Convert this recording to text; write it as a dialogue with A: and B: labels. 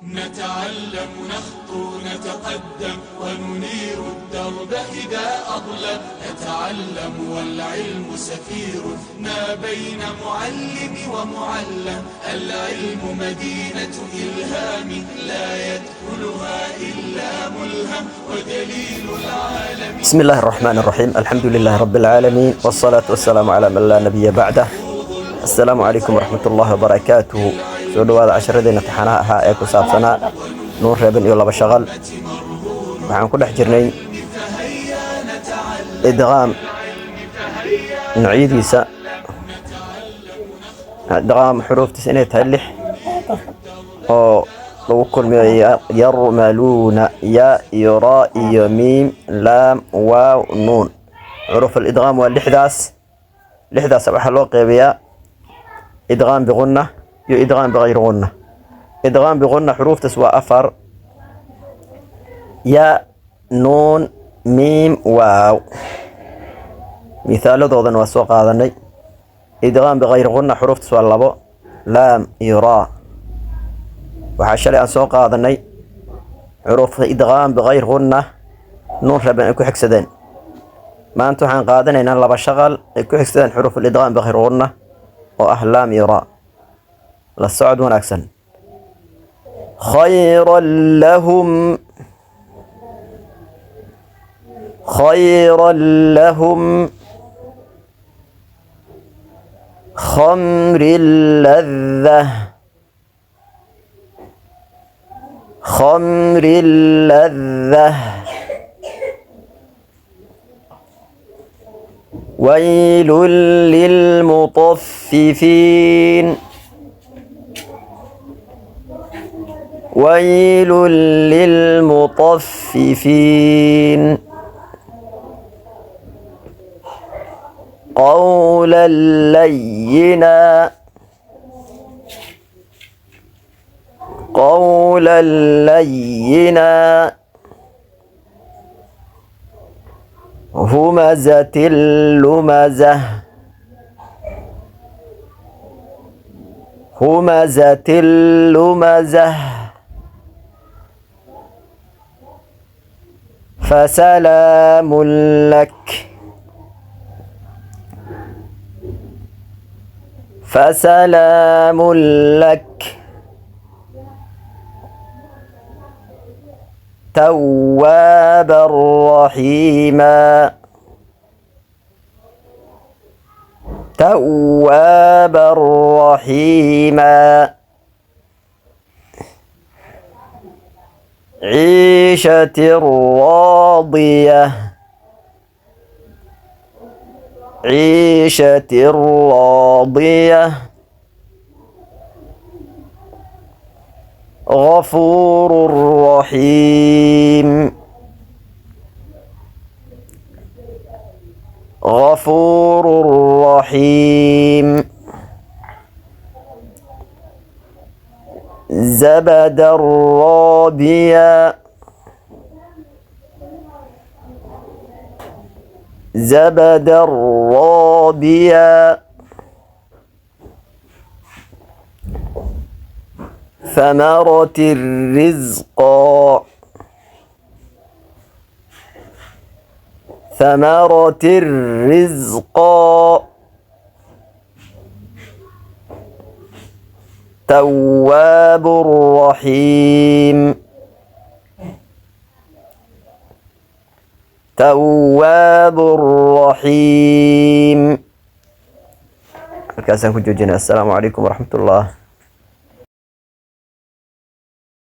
A: نتعلم نخطو نتقدم وننير الدرب إذا أظلم. نتعلم والعلم سفير ما بين معلم ومعلم. العلم مدينة إلهام لا يدخلها إلا ملهم ودليل العالم.
B: بسم الله الرحمن الرحيم. الحمد لله رب العالمين والصلاة والسلام على من لا نبي بعده. السلام عليكم ورحمة الله وبركاته. soo dhawaada casharadeenna taxanaha ahaa ee ku saabsanaa nuun reeban iyo laba shaqal. waxaan ku dhex jirnay idqaam noocyadiisa. idqaam xuruuftiisa inay tahay 6 oo lagu kulmiyo yarmaluuna ya iyo ra iyo miim laam waaw nuun. xuruuf al-idqaam waa 6daas waxaa loo qeybiyaa idqaam bigunna iyo idqaam bغayr غنة. idqaam بغنة xuruuftaas waa 4 ya nuun miim waaw. misaaladoodan waa soo qaadanay. idqaam bغayr غنة xuruuftaas waa 2 laam iyo ra. waxaa shalay aan soo qaadanay xuruufta idqaam bغayr غنة nuun reeban ay ku xigsadeen. maanta waxaan qaadanaynaa laba shaqal ay ku xigsadeen xuruuf idqaam bغayr غنة oo ah laam iyo ra. la socod wanaagsan. khayran lahum khamri laddah waylun lilmutaffifin ويل للمطففين قولا لينا همزة لمزة فسلام لك توابا رحيما عيشة راضية غفور رحيم زبدا رابيا ثمرة الرزق تواب رحيم. halkaasaan ku joojinaa. assalaamu calaykum waraxmat ullah.